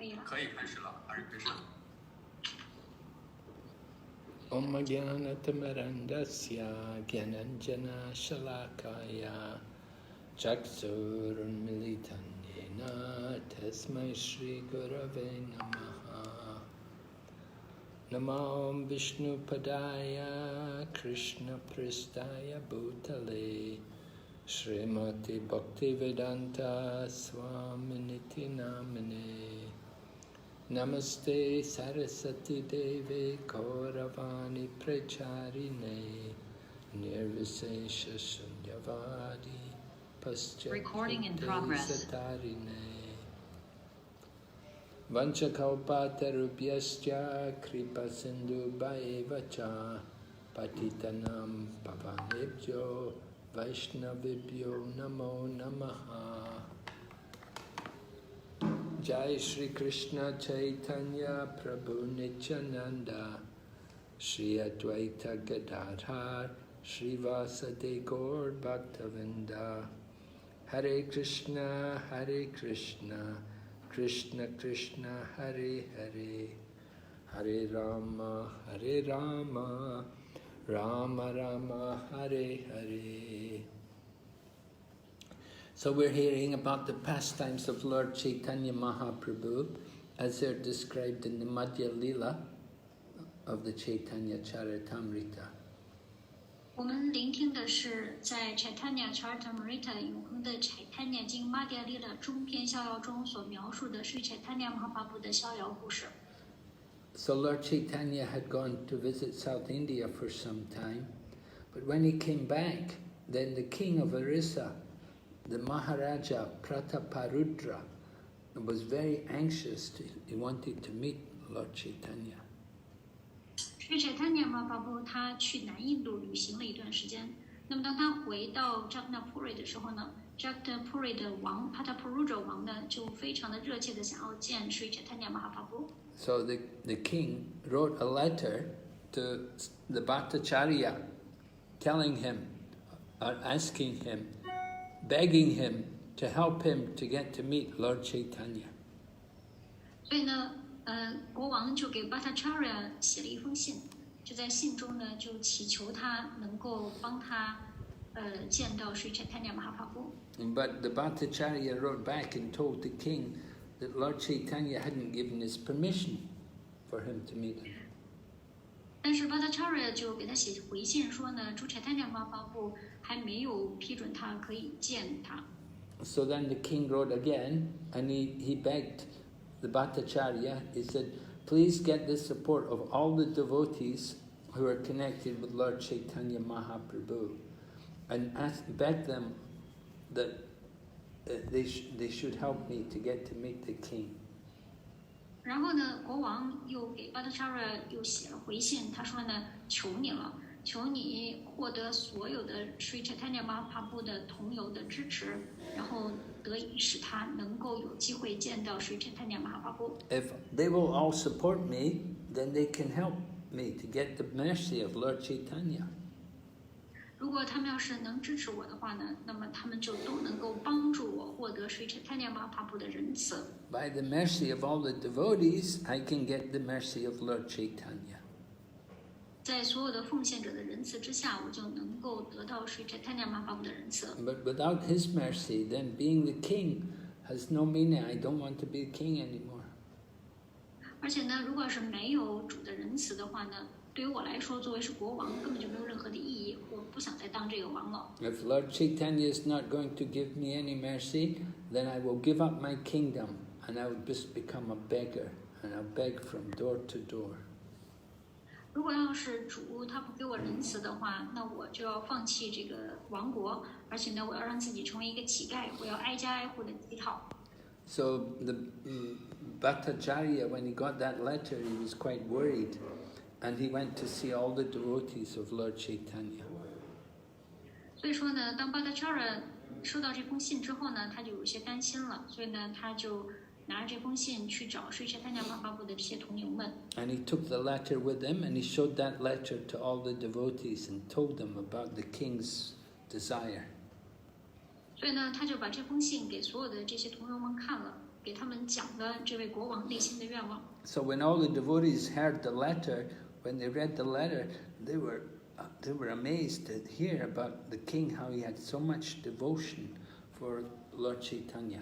可以开始了，还是开始了。 Om Jnanatamrandasya Gyananjana Shalakaya Chaksurunmilitan Yena Tasmai Shri Gurave Namaha Namo Vishnu Padaya Krishna Pristaya Bhutale Srimati Bhaktivedanta Swaminiti Namane Namaste Saraswati Devi Kauravani Pracharine Nirvisesha Shunyavadi Paschattarine Vanchakalpatarubhyascha Kripa Sindhu Bhaevacha Patitanam Pavanebhyo Vaishnavibhyo Namo Namaha Jai Shri Krishna Chaitanya Prabhu Nityananda Shri Advaita Gadadhar Shri Vasade Gaur Bhaktavinda Hare Krishna Krishna Krishna Hare Hare Hare Rama Rama Rama Hare Hare. So we're hearing about the pastimes of Lord Caitanya Mahaprabhu as they're described in the Madhya Lila of the Caitanya Caritamrta. 我们聆听的是在 Caitanya Caritamrta 永恒的 Caitanya 经 Madhya Lila 中篇逍遥中所描述的是 Caitanya Mahaprabhu 的逍遥故事。 So Lord Caitanya had gone to visit South India for some time, but when he came back, then the king of Orissa, the Maharaja Prataparudra, was very anxious. He wanted to meet Lord Caitanya. 是 Caitanya Mahaprabhu 他去南印度旅行了一段时间。那么当他回到 Jagatpuri 的时候呢 ，Jagatpuri 的王 Prataparudra 王呢就非常的热切的想要见 Sri Caitanya Mahaprabhu。 So the king wrote a letter to the Bhattacharya, telling him, or asking him, begging him to help him to get to meet Lord Caitanya. 所以呢，国王就给 Bhattacharya 写了一封信，就在信中呢，就祈求他能够帮他，见到 Sri Caitanya Mahaprabhu。 But the Bhattacharya wrote back and told the king that Lord Caitanya hadn't given his permission for him to meet him. 但是 Bhattacharya 就给他写回信说呢，主 Caitanya Mahaprabhu 还没有批准他可以见他。 So then the king wrote again, and he begged the Bhattacharya, he said, please get the support of all the devotees who are connected with Lord Caitanya Mahaprabhu, and beg them that they should help me to get to meet the king. 然后呢，国王又给 Bhattacharya 又写了回信，他说呢，求你了，求你获得所有的 Sri Caitanya Mahaprabhu 的同游的支持，然后得以使他能够有机会见到 Sri Caitanya Mahaprabhu。 If they will all support me, then they can help me to get the mercy of Lord Caitanya. 如果他们要是能支持我的话呢，那么他们就都能够帮助我获得 Sri Caitanya Mahaprabhu 的仁慈。 By the mercy of all the devotees, I can get the mercy of Lord Caitanya. 在所有的奉献者的仁慈之下，我就能够得到 Sri Caitanya Mahaprabhu 的仁慈。 But without his mercy, then being the king has no meaning. I don't want to be the king anymore. 而且呢，如果是没有主的仁慈的话呢，对于我来说，作为是国王，根本就没有任何的意义。我不想再当这个王了。 If Lord Chaitanya is not going to give me any mercy, then I will give up my kingdom and I will just become a beggar and I'll beg from door to door. 如果要是主他不给我仁慈的话，那我就要放弃这个王国，而且呢，我要让自己成为一个乞丐，我要挨家挨户的乞讨。 So the Bhattacharya, when he got that letter, he was quite worried, and he went to see all the devotees of Lord Chaitanya. 所以说呢，当 Bhattacharya 收到这封信之后呢，他就有些担心了，所以呢，他就拿着这封信去找 Sri Caitanya Mahaprabhu 的这些同游们。 And he took the letter with him, and he showed that letter to all the devotees and told them about the king's desire. 所以呢，他就把这封信给所有的这些同游们看了，给他们讲了这位国王内心的愿望。So when all the devotees heard the letter, when they read the letter, they were amazed to hear about the king, how he had so much devotion for Lord Caitanya.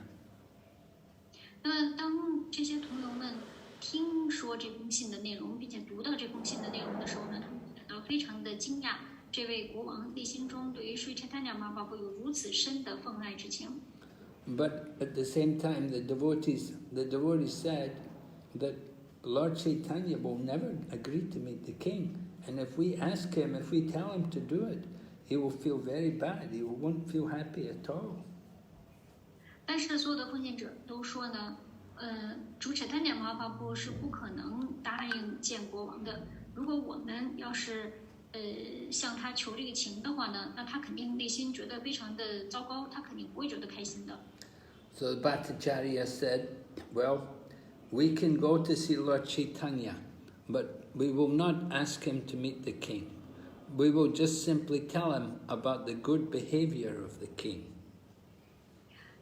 那么当这些同游们听说这封信的内容，并且读到这封信的内容的时候呢，他们感到非常的惊讶，这位国王内心中对于 Sri Chaitanya Mahaprabhu 有如此深的奉爱之情。But at the same time, the devotees said that Lord Caitanya will never agree to meet the king, and if we ask him, if we tell him to do it, he will feel very bad. He won't feel happy at all. 但是所有的奉献者都说呢，主 Chaitanya Mahaprabhu 是不可能答应见国王的。如果我们要是向他求这个情的话呢，那他肯定内心觉得非常的糟糕，他肯定不会觉得开心的。So the Bhattacharya said, well, we can go to see Lord Caitanya, but we will not ask him to meet the king. We will just simply tell him about the good behavior of the king.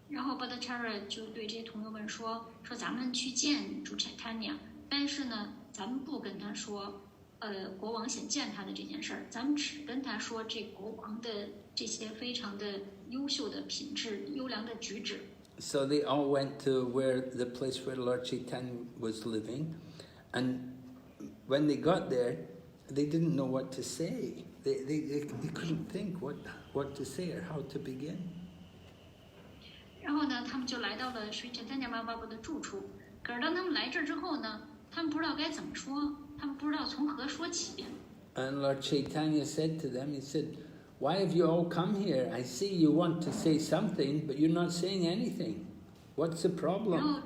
然后 Bhattacharya 就对这些同游们说咱们去见主 Chaitanya， 但是呢，咱们不跟他说，国王想见他的这件事儿，咱们只跟他说这国王的这些非常的优秀的品质、优良的举止。So they all went to the place where Lord Chaitanya was living, and when they got there, they didn't know what to say. They couldn't think what to say or how to begin. 然后呢，他们就来到了Sri Chaitanya Mahaprabhu的住处。可是当他们来这儿之后呢，他们不知道该怎么说，他们不知道从何说起。And Lord Chaitanya said to them, he said, "Why have you all come here? I see you want to say something, but you're not saying anything. What's the problem?"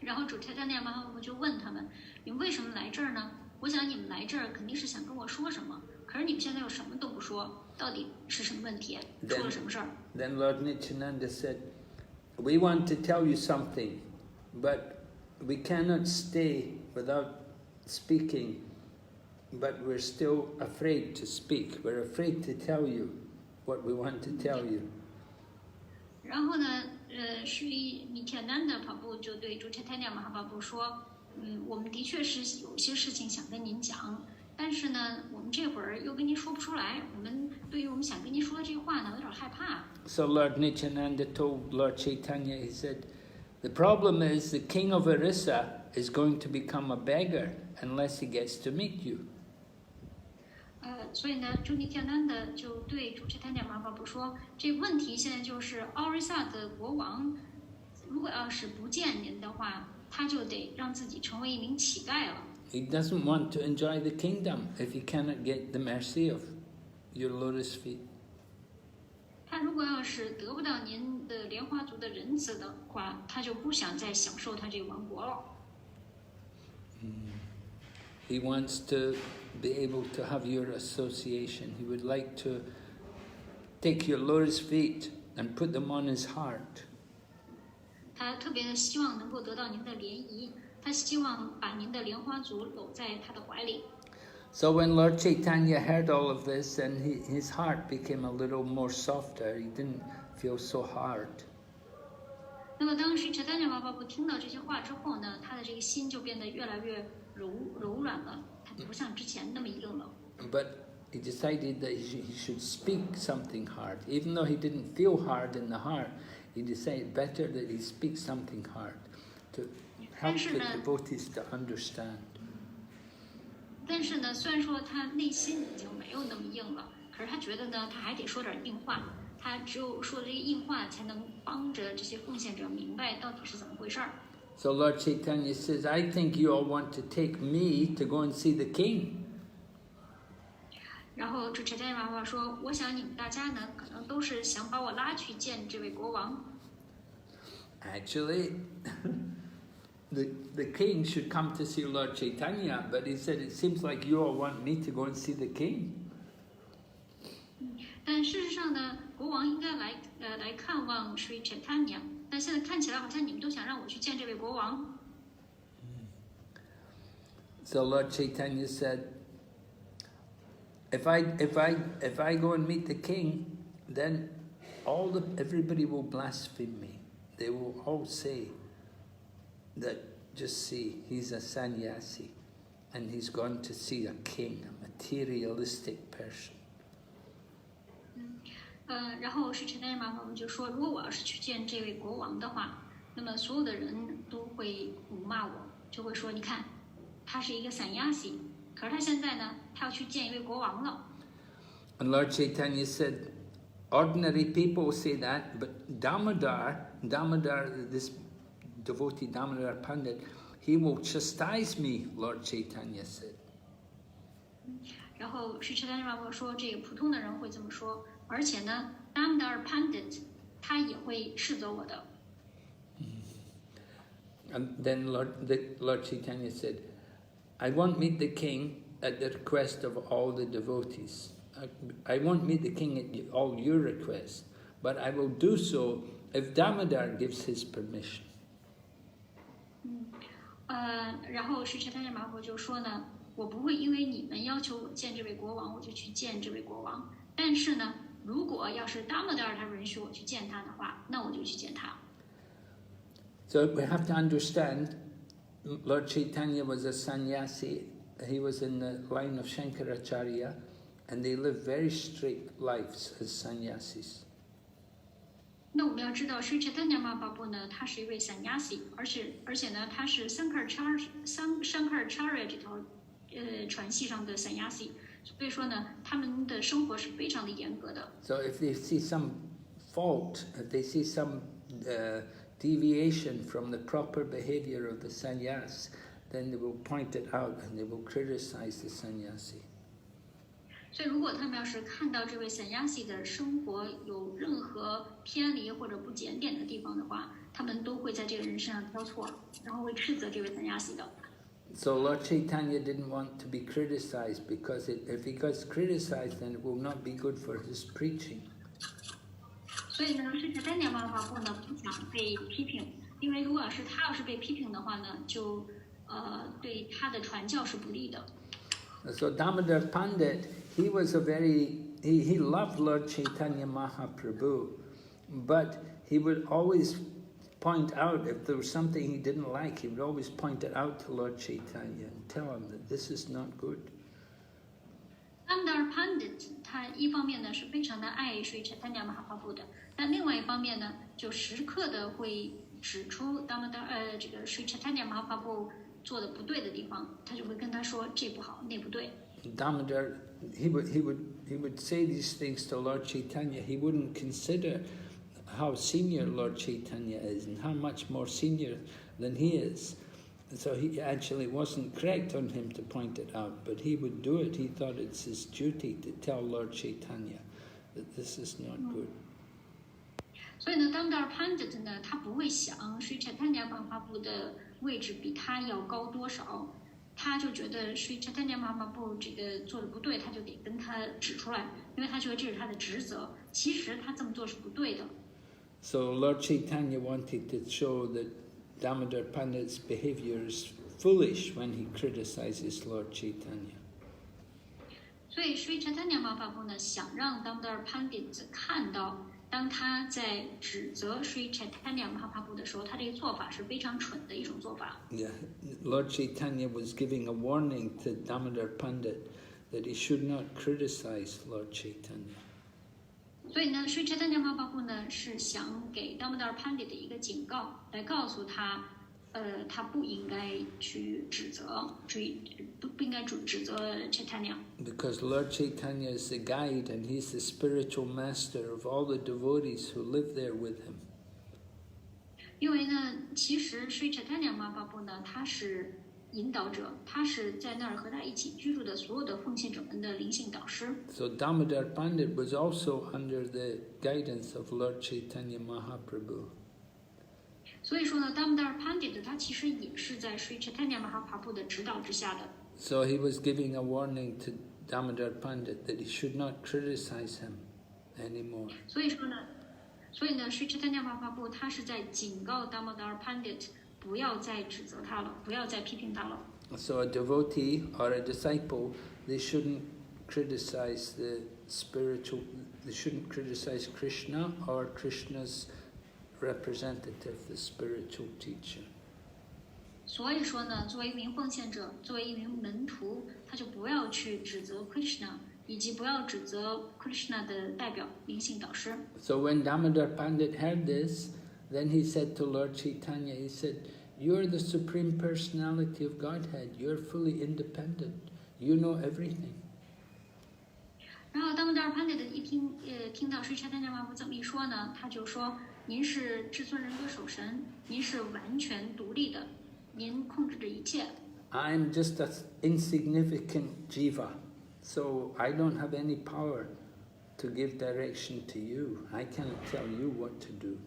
然后主 Chaitanya Mahaprabhu 就问他们：“你们为什么来这儿呢？我想你们来这儿肯定是想跟我说什么，可是你们现在又什么都不说，到底是什么问题？出了什么事儿？” Then Lord Nityananda said, "We want to tell you something, but we cannot stay without speaking, but we're still afraid to speak. We're afraid to tell you what we want to tell you." 然后呢，Sri Nityananda Prabhu 就对主 Chaitanya Mahaprabhu 说：“我们的确是有些事情想跟您讲，但是呢，我们这会儿又跟您说不出来。我们对于我们想跟您说的这话呢，有点害怕。” So Lord Nityananda told Lord Chaitanya, he said, "The problem is the king of Orissa is going to become a beggar unless he gets to meet you." 所以呢，主 Nityananda 就对主 Chaitanya Mahaprabhu 说，这个问题现在就是奥瑞萨的国王，如果要是不见您的话，他就得让自己成为一名乞丐了。He doesn't want to enjoy the kingdom if he cannot get the mercy of your lotus feet. 他如果要是得不到您的莲花足的仁慈的话，他就不想再享受他这个王国了。He wants to be able to have your association. He would like to take your lotus feet and put them on his heart. 他特别的希望能够得到您的联谊，他希望把您的莲花足搂在他的怀里。So when Lord Caitanya heard all of this, then his heart became a little more softer. He didn't feel so hard. 那么当时 Chaitanya Mahaprabhu 听到这些话之后呢，他的这个心就变得越来越柔软了，他不像之前那么硬了。But he decided that he should speak something hard. Even though he didn't feel hard in the heart, he decided better that he speak something hard to help the devotees to understand. 但是呢，虽然说他内心已经没有那么硬了，可是他觉得呢，他还得说点硬话。他只有说这些硬话，才能帮着这些奉献者明白到底是怎么回事儿。So Lord Chaitanya says, "I think you all want to take me to go and see the king." 然后主 Chaitanya Mahaprabhu 说：“我想你们大家呢，可能都是想把我拉去见这位国王。” Actually, the king should come to see Lord Chaitanya, but he said, "It seems like you all want me to go and see the king." 但事实上呢，国王应该来看望 Sri Chaitanya， 但现在看起来好像你们都想让我去见这位国王。So Lord Chaitanya said, "If I go and meet the king, then everybody will blaspheme me. They will all say that just see he's a sannyasi and he's gone to see a king, a materialistic person. 然后是陈丹玛法就说，如果我要是去见这位国王的话，那么所有的人都会辱骂我，就会说，你看，他是一个散亚西，可是他现在呢，他要去见一位国王了。And Lord Chaitanya said, ordinary people say that, but Damodar, this devotee Damodar Pandit, he will chastise me, Lord Chaitanya said. 然后是陈丹玛法说，这个普通的人会这么说，而且呢 ，Damodar Pandit 他也会斥责我的。And then Lord Chaitanya said, I won't meet the king at the request of all the devotees. I won't meet the king at all your requests, but I will do so if Damodar gives his permission. 然后是陈丹玛法就说呢，我不会因为你们要求我见这位国王，我就去见这位国王。但是呢，如果要是 Damodar 他允许我去见他的话，那我就去见他。So we have to understand, Lord Chaitanya was a sannyasi. He was in the line of Shankaracharya, and they lived very strict lives as sannyasis. 那我们要知道，Sri Chaitanya Mahaprabhu 呢，他是一位散亚西，而且呢，他是Shankaracharya 这条传系上的散亚西，所以说呢，他们的生活是非常的严格的。So if they see some fault, if they see some deviation from the proper behavior of the sannyas, then they will point it out and they will criticize the sannyasi. 所以，如果他们要是看到这位散亚西的生活有任何偏离或者不检点的地方的话，他们都会在这个人身上挑错，然后会斥责这位散亚西的。So Lord Chaitanya didn't want to be criticized because if he gets criticized, then it will not be good for his preaching. 所以呢，是Chaitanya Mahaprabhu呢不想被批评，因为如果是他要是被批评的话呢，就对他的传教是不利的。So Damodar Pandit, he was he loved Lord Chaitanya Mahaprabhu, but he would always point out if there was something he didn't like, he would always point it out to Lord Chaitanya and tell him that this is not good. Damodar Pandit 他一方面呢是非常的爱Sri Chaitanya Mahaprabhu的，但另外一方面呢，就时刻的会指出这个Sri Chaitanya Mahaprabhu 做的不对的地方，他就会跟他说这不好，那不对。Damodar, he would say these things to Lord Chaitanya. He wouldn't consider how senior Lord Chaitanya is and how much more senior than he is. And so he actually wasn't correct on him to point it out, but he would do it. He thought it's his duty to tell Lord Chaitanya that this is not good. 所以呢，Damodar Pandit 呢，他不会想Sri Chaitanya Mahaprabhu 的位置比他要高多少，他就觉得Sri Chaitanya Mahaprabhu 这个做的不对，他就得跟他指出来，因为他觉得这是他的职责。其实他这么做是不对的。So Lord Chaitanya wanted to show that Damodar Pandit's behavior is foolish when he criticizes Lord Chaitanya. 所以Sri Chaitanya Mahaprabhu 呢，想让 Damodar Pandit 看到，当他在指责Sri Chaitanya Mahaprabhu 的时候，他这个做法是非常蠢的一种做法。Yeah, Lord Chaitanya was giving a warning to Damodar Pandit that he should not criticize Lord Chaitanya. 所以呢，Sri Chaitanya Mahaprabhu 呢是想给 Damodar Pandit 的一个警告，来告诉他，他不应该去指责，不应该指责 Chaitanya。Because Lord Chaitanya is the guide and he's the spiritual master of all the devotees who live there with him. 因为呢，其实Sri Chaitanya Mahaprabhu 呢，他是引导者，他是在那儿和他一起居住的所有的奉献者们的灵性导师。So Damodar Pandit was also under the guidance of Lord Chaitanya Mahaprabhu. 所以说呢 ，Damodar Pandit 他其实也是在Sri Chaitanya Mahaprabhu 的指导之下的。So he was giving a warning to Damodar Pandit that he should not criticize him anymore. 所以呢，Sri Chaitanya Mahaprabhu 他是在警告 Damodar Pandit 不要再指责他了，不要再批评他了。So a devotee or a disciple, they shouldn't criticize they shouldn't criticize Krishna or Krishna's representative, the spiritual teacher. 所以说呢，作为一名奉献者，作为一名门徒，他就不要去指责 Krishna， 以及不要指责 Krishna 的代表灵性导师。So when Damodar Pandit heard this, then he said to Lord Chaitanya, he said, "You're the Supreme Personality of Godhead. You're fully independent. You know everything." 然后Damodar Pandit 听到Sri Chaitanya Mahaprabhu这么一说呢，他就说：“您是至尊人格守神，您是完全独立的，您控制着一切。” I'm just an insignificant jiva, so I don't have any power to give direction to you. I cannot tell you what to do.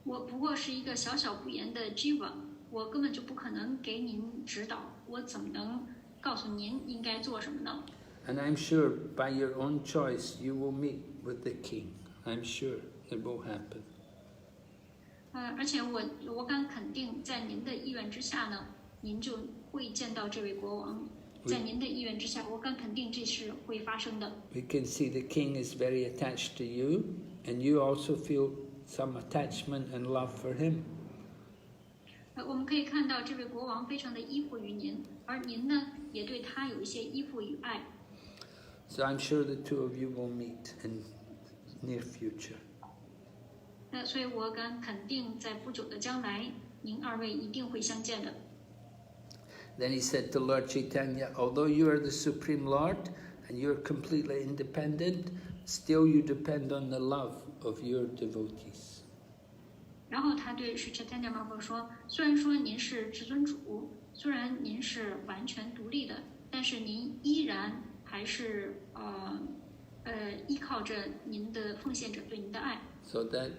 我不过是一个小小不言的 jiva， 我根本就不可能给您指导，我怎么能告诉您应该做什么呢？ And I'm sure by your own choice you will meet with the king. I'm sure it will happen. 而且我敢肯定，在您的意愿之下呢，您就会见到这位国王。在您的意愿之下，我敢肯定这是会发生的。We can see the king is very attached to you, and you also feel some attachment and love for him. 我们可以看到这位国王非常的依附于您，而您呢，也对他有一些依附与爱。So I'm sure the two of you will meet in near future. 所以我敢肯定，在不久的将来，您二位一定会相见的。Then he said to Lord Chaitanya, although you are the Supreme Lord and you're completely independent, still you depend on the love of your devotees. 然后他对Sri Chaitanya Mahaprabhu说：“虽然说您是至尊主，虽然您是完全独立的，但是您依然还是依靠着您的奉献者对您的爱。” So that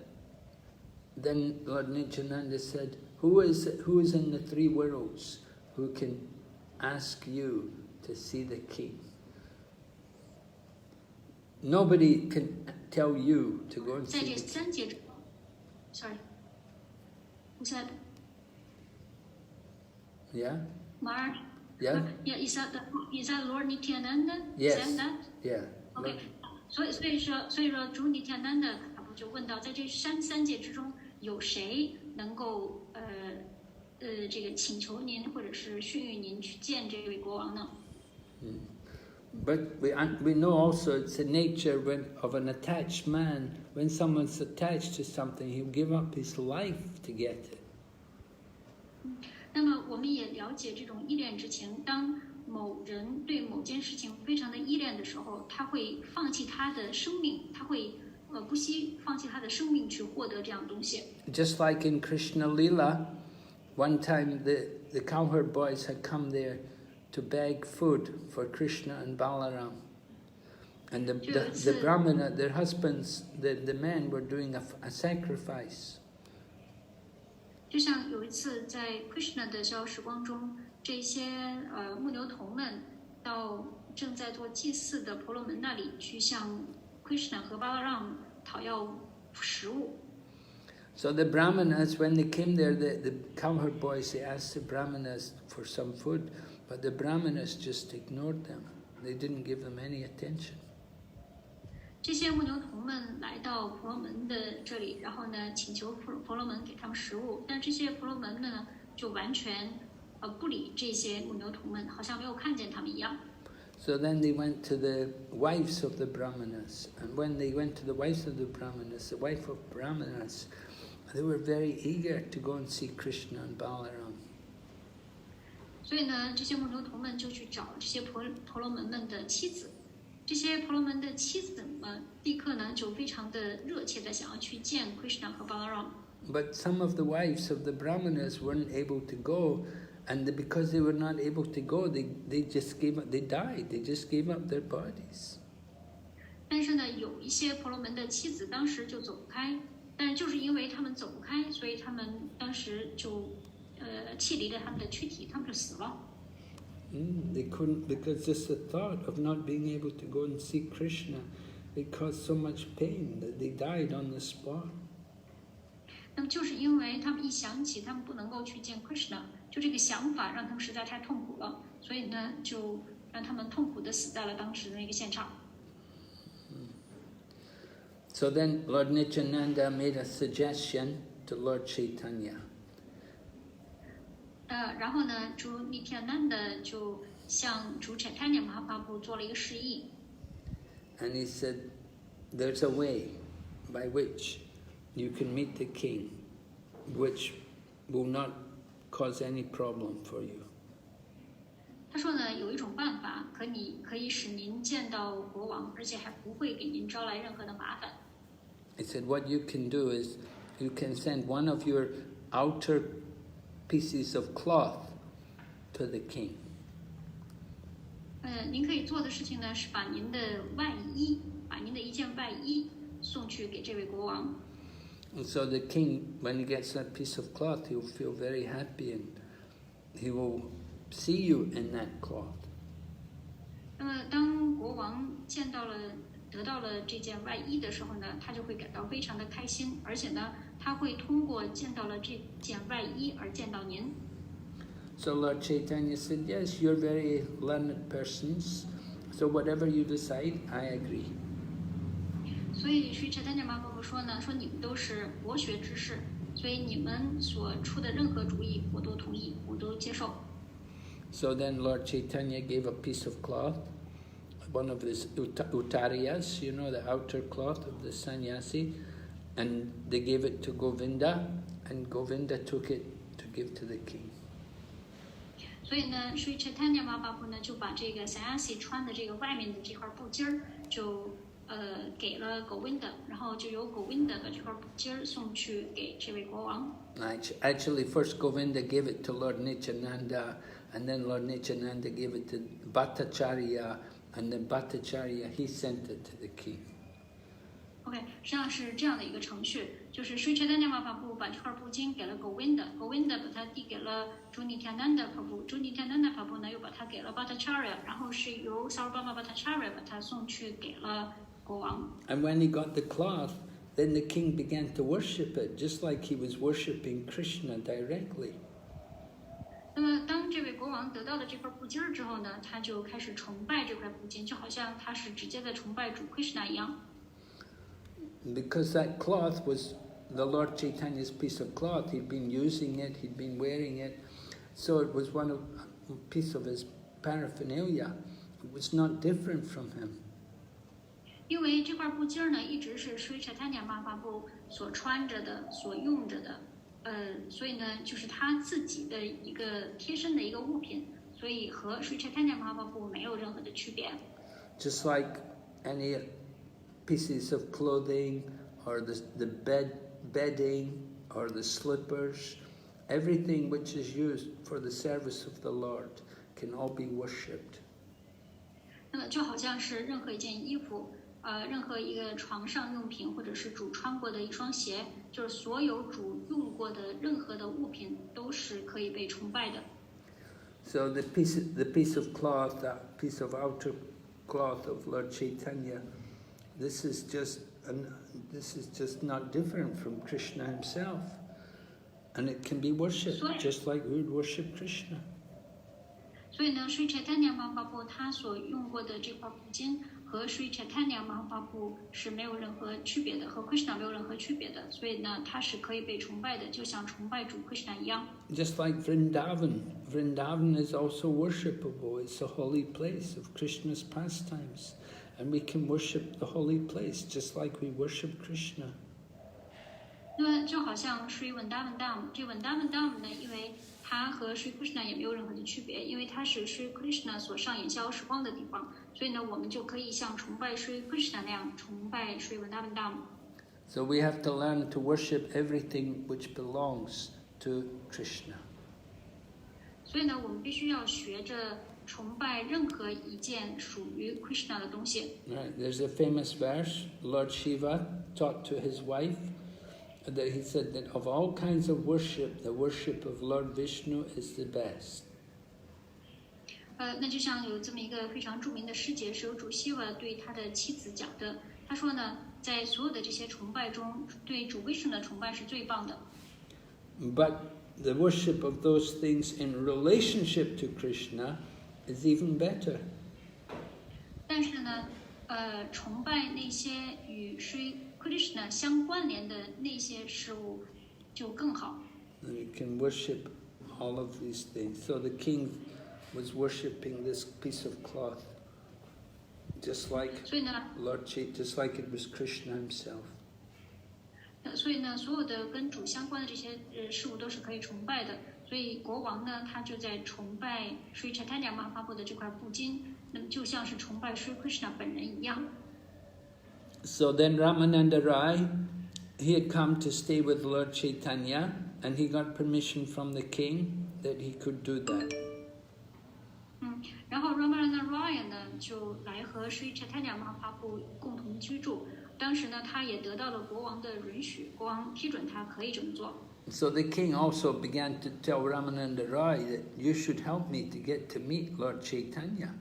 then Lord Nityananda said, who is in the three worlds who can ask you to see the king? Nobody can tell you to go and 在 see 这 the king. 三节中 ，sorry， who said Yeah? Mar? Yeah? Yeah, is that Lord Nityananda Yes. said that? Yeah. OK， 所以说，主Nityananda他不就问到，在这三界之中，有谁能够这个请求您或者是训谕您去见这位国王呢？ But we know also it's the nature of an attached man. When someone's attached to something, he'll give up his life to get it. 那么我们也了解这种依恋之情。当某人对某件事情非常的依恋的时候，他会放弃他的生命，他会不惜放弃他的生命去获得这样东西。 Just like in Krishna Lila, one time the cowherd boys had come there to beg food for Krishna and Balaram. And the Brahmana, their husbands, the men were doing a sacrifice. 就像有一次在 Krishna 的逍遥时光中，这些牧牛童们到正在做祭祀的婆罗门那里去向 Krishna 和 Balaram 讨要食物。 So the Brahmanas, when they came there, the cowherd boys, they asked the Brahmanas for some food, but the Brahmanas just ignored them. They didn't give them any attention. 这些牧牛童们来到婆罗门的这里，然后呢，请求婆罗门给他们食物，但这些婆罗门呢，就完全不理这些牧牛童们，好像没有看见他们一样。 So then they went to the wives of the Brahmanas, and when they went to the wives of the Brahmanas, the wife of Brahmanas, they were very eager to go and see Krishna and Balaram. 所以呢，这些牧牛童们就去找这些婆罗门们的妻子。这些婆罗门的妻子们立刻呢就非常的热切的想要去见 Krishna 和 Balaram。 But some of the wives of the Brahmanas weren't able to go, and because they were not able to go, they just gave up. They died. They just gave up their bodies. 但是呢，有一些婆罗门的妻子当时就走不开，但是就是因为他们走不开，所以他们当时就弃离了他们的躯体，他们就死了。 They couldn't, because just the thought of not being able to go and see Krishna, it caused so much pain that they died on the spot. 那么就是因为他们一想起他们不能够去见 Krishna， 就这个想法让他们实在太痛苦了，所以呢，就让他们痛苦的死在了当时的那个现场。 So then Lord Nityananda made a suggestion to Lord Chaitanya. 然后呢，主尼提亚南的就向主Chaitanya Mahaprabhu做了一个示意。And he said, there's a way by which you can meet the king, which will not cause any problem for you. 他说呢，有一种办法可以使您见到国王，而且还不会给您招来任何的麻烦。He said, what you can do is you can send one of your outer pieces of cloth to the king. 您可以做的事情呢，是把您的外衣，把您的一件外衣送去给这位国王。And so the king, when he gets that piece of cloth, he'll feel very happy and he will see you in that cloth. 那么，当国王得到了这件外衣的时候呢，他就会感到非常的开心，而且呢，他会通过见到了这件外衣而见到您。So Lord Chaitanya said, yes, you're very learned persons, so whatever you decide, I agree. 所以Sri Chaitanya Mahaprabhu说呢，说你们都是博学之士，所以你们所出的任何主意，我都同意，我都接受。So then Lord Chaitanya gave a piece of cloth, one of these uttariyas, you know, the outer cloth of the sannyasi, and they gave it to Govinda, and Govinda took it to give to the king. 所以呢，Sri Chaitanya Mahaprabhu呢就把这个sannyasi穿的这个外面的这块布巾儿，就给了Govinda，然后就由Govinda把这块布巾儿送去给这位国王。Actually, first Govinda gave it to Lord Nityananda, and then Lord Nityananda gave it to Bhattacharya, and then Bhattacharya, he sent it to the king. OK， 实际上是这样的一个程序，就是Sri Chaitanya Mahaprabhu把这块布巾给了Govinda，Govinda把它递给了主Nityananda Prabhu，主Nityananda Prabhu呢又把它给了Bhattacharya，然后是由 Sarvabhauma Bhattacharya把它送去给了国王。And when he got the cloth, then the king began to worship it, just like he was worshipping Krishna directly. 那么，当这位国王得到了这块布巾儿之后呢，他就开始崇拜这块布巾，就好像他是直接在崇拜主 Krishna 一样。Because that cloth was the Lord Chaitanya's piece of cloth, he'd been using it, he'd been wearing it, so it was a piece of his paraphernalia. It was not different from him. 因为这块布巾儿呢，一直是Sri Chaitanya Mahaprabhu所穿着的、所用着的，所以呢，就是他自己的一个贴身的一个物品，所以和Sri Chaitanya Mahaprabhu没有任何的区别。Just like any pieces of clothing, or the bedding, or the slippers, everything which is used for the service of the Lord can all be worshipped. 那么就好像是任何一件衣服，任何一个床上用品，或者是主穿过的一双鞋，就是所有主用过的任何的物品都是可以被崇拜的。So the piece of cloth, that piece of outer cloth of Lord Chaitanya, this is just not different from Krishna himself, and it can be worshipped just like we would worship Krishna. 所以呢，Sri Chaitanya Mahaprabhu 他所用过的这块布巾和Sri Chaitanya Mahaprabhu是没有任何区别的，和 Krishna 没有任何区别的，所以呢，它是可以被崇拜的，就像崇拜主 Krishna 一样。Just like Vrindavan is also worshipable. It's a holy place of Krishna's pastimes. And we can worship the holy place just like we worship Krishna. 那么就好像Sri Vrindavan，这 Vrindavan 呢，因为它和Sri Krishna 也没有任何的区别，因为它是Sri Krishna 所上演逍遥时光的地方，所以呢，我们就可以像崇拜Sri Krishna 那样崇拜Sri Vrindavan。So we have to learn to worship everything which belongs to Krishna. 所以呢，我们必须要学着崇拜任何一件属于 Krishna 的东西。Right. There's a famous verse Lord Shiva taught to his wife that he said that of all kinds of worship, the worship of Lord Vishnu is the best. 那就像有这么一个非常著名的诗节，是由主希瓦对他的妻子讲的。他说呢，在所有的这些崇拜中，对主 Vishnu 的崇拜是最棒的。But the worship of those things in relationship to Krishna is even better. 但是呢，崇拜那些与Sri Krishna 相关联的那些事物就更好。You can worship all of these things. So the king was worshipping this piece of cloth, just like Lord Chaitanya, just like it was Krishna himself. 所以呢，所有的跟主相关的这些事物都是可以崇拜的。所以国王呢，他就在崇拜 Sri Chaitanya Mahaprabhu 的这块布巾，那么就像是崇拜 Sri Krishna 本人一样。So then Ramananda Rai, he had come to stay with Lord Chaitanya, and he got permission from the king that he could do that. 然后 Ramananda Rai 呢就来和 Sri Chaitanya Mahaprabhu 共同居住。当时呢，他也得到了国王的允许，国王批准他可以这么做。So the king also began to tell Ramananda Rai that you should help me to get to meet Lord Chaitanya.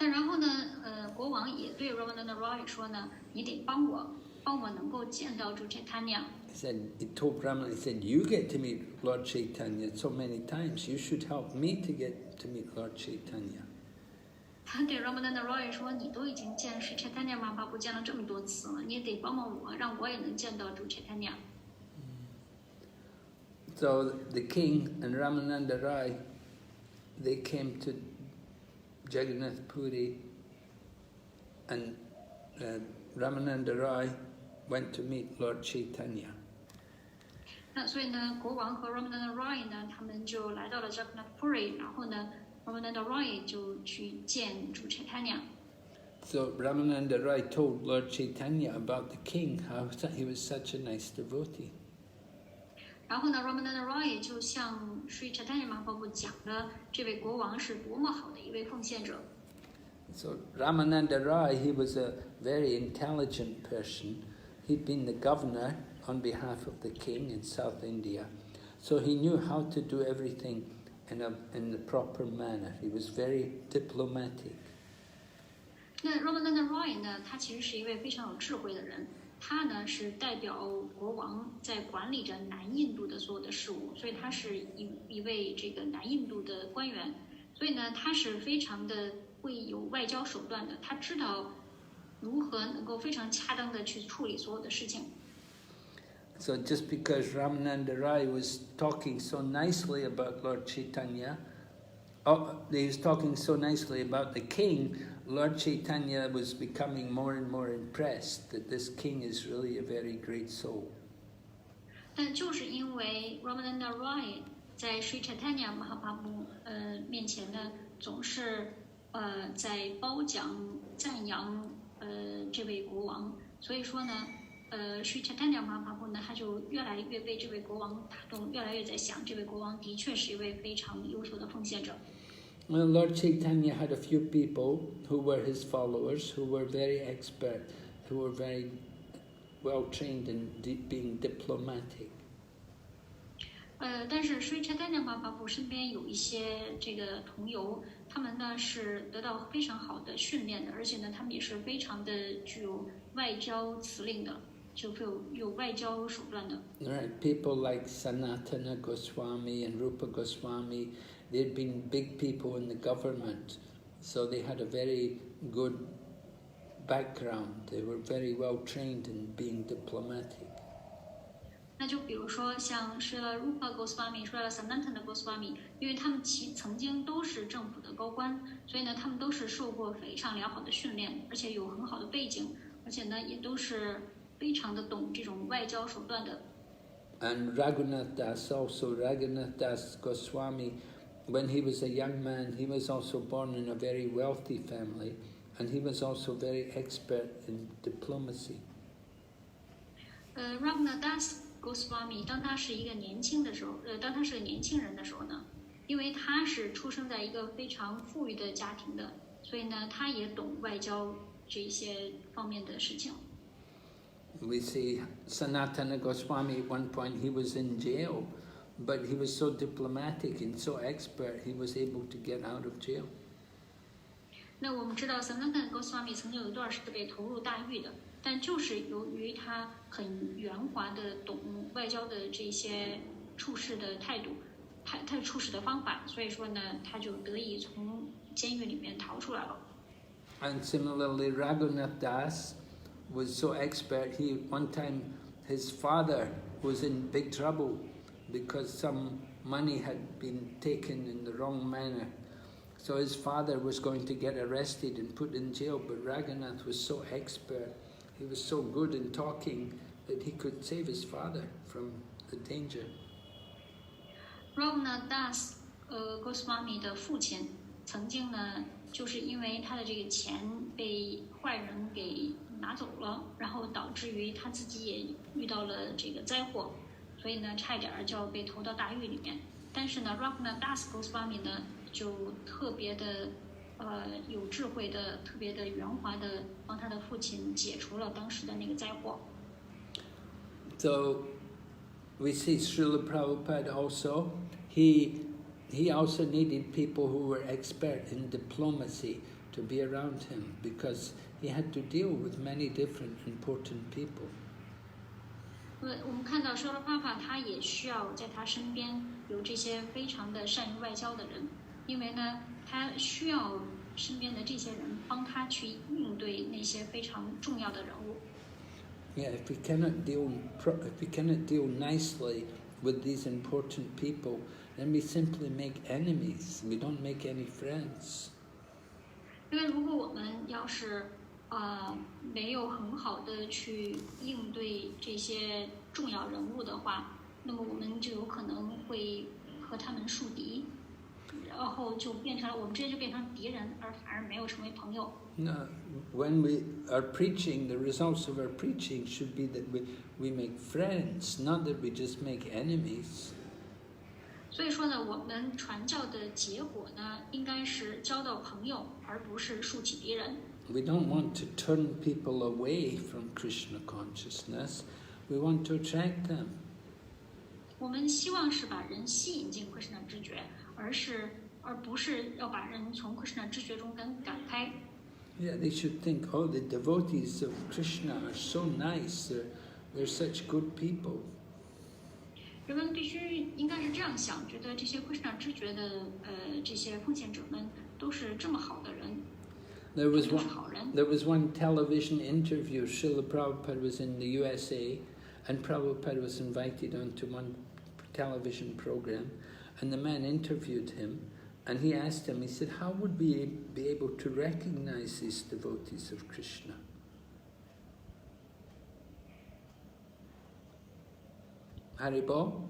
那然后呢，国王也对 Ramananda Rai 说呢，你得帮我能够见到主 Chaitanya。He told Ramananda, he said, you get to meet Lord Chaitanya so many times. You should help me to get to meet Lord Chaitanya. 他对 Ramananda Rai 说，你都已经见Sri Chaitanya Mahaprabhu 见了这么多次了，你也得帮帮我，让我也能见到主 Chaitanya。So the king and Ramananda Rai, they came to Jagannath Puri, and Ramananda Rai went to meet Lord Chaitanya. 那所以呢，国王和 Ramananda Rai 呢，他们就来到了 Jagannath Puri， 然后呢 Ramananda Rai 就去见主 Chaitanya。 So Ramananda Rai told Lord Chaitanya about the king, how he was such a nice devotee. 然后呢 Ramananda Rai 就向 Sri Chaitanya Mahaprabhu 讲了这位国王是多么好的一位奉献者。 So Ramananda Rai, he was a very intelligent person. He'd been the governor on behalf of the king in South India. So he knew how to do everything in the proper manner. He was very diplomatic. 那 Ramananda Rai 呢，他其实是一位非常有智慧的人。他呢是代表国王在管理着南印度的所有的事务，所以他是一位这个南印度的官员。所以呢，他是非常的会有外交手段的，他知道如何能够非常恰当的去处理所有的事情。So just because Ramananda Rai was talking so nicely about Lord Chaitanya, he was talking so nicely about the king, Lord Chaitanya was becoming more and more impressed that this king is really a very great soul. 但就是因为 Ramananda Rai 在 Sri Chaitanya Mahaprabhu 面前呢，总是在褒奖赞扬这位国王，所以说呢Sri Chaitanya Mahaprabhu 呢，他就越来越被这位国王打动，越来越在想，这位国王的确是一位非常优秀的奉献者。Well, Lord Chaitanya had a few people who were his followers, who were very expert, who were very well trained in being diplomatic. 但是 Sri Chaitanya Mahaprabhu 身边有一些这个同游，他们呢是得到非常好的训练的，而且呢，他们也是非常的具有外交辞令的。就有外交手段的。Right, people like Sanatana Goswami and Rupa Goswami, they'd been big people in the government, so they had a very good background. They were very well trained in being diplomatic. 那就比如说像是了 Rupa Goswami， 说了 Sanatana Goswami， 因为他们曾经都是政府的高官，所以呢，他们都是受过非常良好的训练，而且有很好的背景，而且呢，也都是非常的懂这种外交手段的。And Raghunath Das also, Raghunath Das Goswami, when he was a young man, he was also born in a very wealthy family, and he was also very expert in diplomacy. Raghunath Das Goswami 当他是一个年轻的时候，当他是个年轻人的时候呢，因为他是出生在一个非常富裕的家庭的，所以呢，他也懂外交这些方面的事情。We see Sanatana Goswami at one point, he was in jail, but he was so diplomatic and so expert, he was able to get out of jail. 那我们知道 Sanatana Goswami 曾经有一段是被投入大狱的，但就是由于他很圆滑的懂外交的这些处事的态度，他处事的方法，所以说呢，他就得以从监狱里面逃出来了。And similarly, Raghunath Das was so expert, one time his father was in big trouble because some money had been taken in the wrong manner. So his father was going to get arrested and put in jail, but Raghunath was so expert, he was so good in talking that he could save his father from the danger. Raghunath Das Goswami 的父亲曾经呢，就是因为他的这个钱被坏人给拿走了，然后导致于他自己也遇到了这个灾祸，所以呢，差一点就要被投到大狱里面。但是呢 ，Raghunath Das Goswami 呢，就特别的有智慧的、特别的圆滑的帮他的父亲解除了当时的那个灾祸。So we see Srila Prabhupada also, he also needed people who were expert in diplomacy to be around him because he had to deal with many different important people. 我们看到 Srila Prabhupada 他也需要在他身边有这些非常的善于外交的人，因为呢，他需要身边的这些人帮他去应对那些非常重要的人物。Yeah, if we cannot deal nicely with these important people, then we simply make enemies. We don't make any friends. 因为如果我们要是没有很好的去应对这些重要人物的话，那么我们就有可能会和他们树敌，然后就变成了我们之间就变成敌人，而反而没有成为朋友。No, when we are preaching, the results of our preaching should be that we make friends, not that we just make enemies. 所以说呢，我们传教的结果呢，应该是交到朋友，而不是树起敌人。We don't want to turn people away from Krishna consciousness. We want to attract them. 我们希望是把人吸引进 Krishna 知觉，而不是要把人从 Krishna 知觉中赶开。Yeah, they should think, oh, the devotees of Krishna are so nice. They're such good people. 人们必须应该是这样想，觉得这些 Krishna 知觉的这些奉献者们都是这么好的人。There was one television interview. Srila Prabhupada was in the USA, and Prabhupada was invited onto one television program, and the man interviewed him, and he asked him, he said, how would we be able to recognize these devotees of Krishna? Haribol?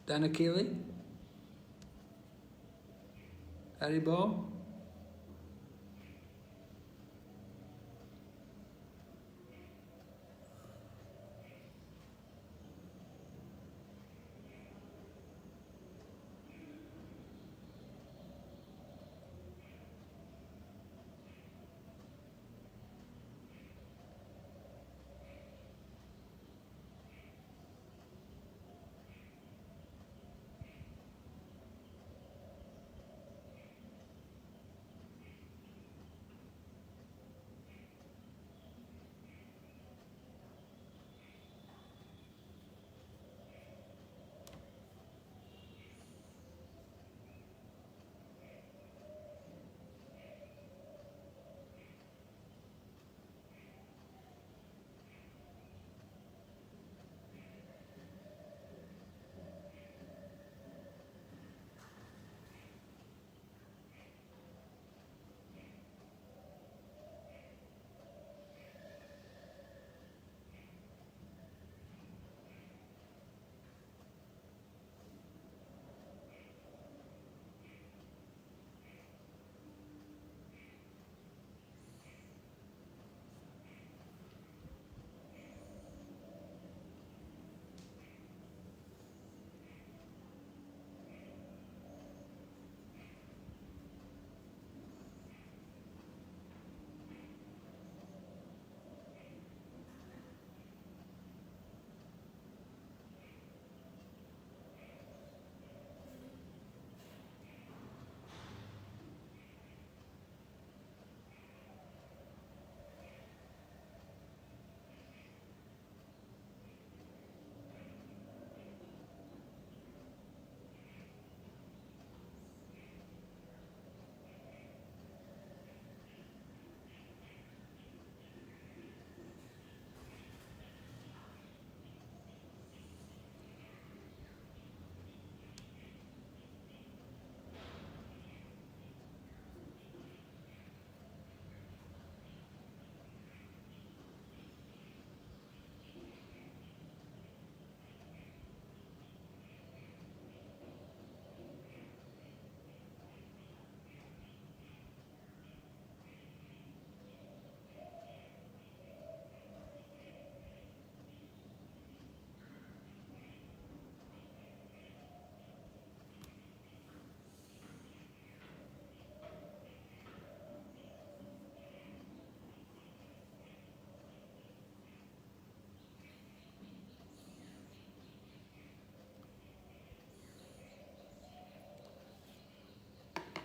Danakili? Haribol?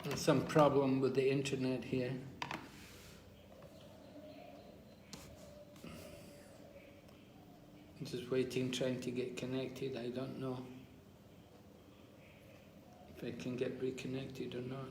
There's some problem with the internet here. I'm just waiting, trying to get connected. I don't know if I can get reconnected or not.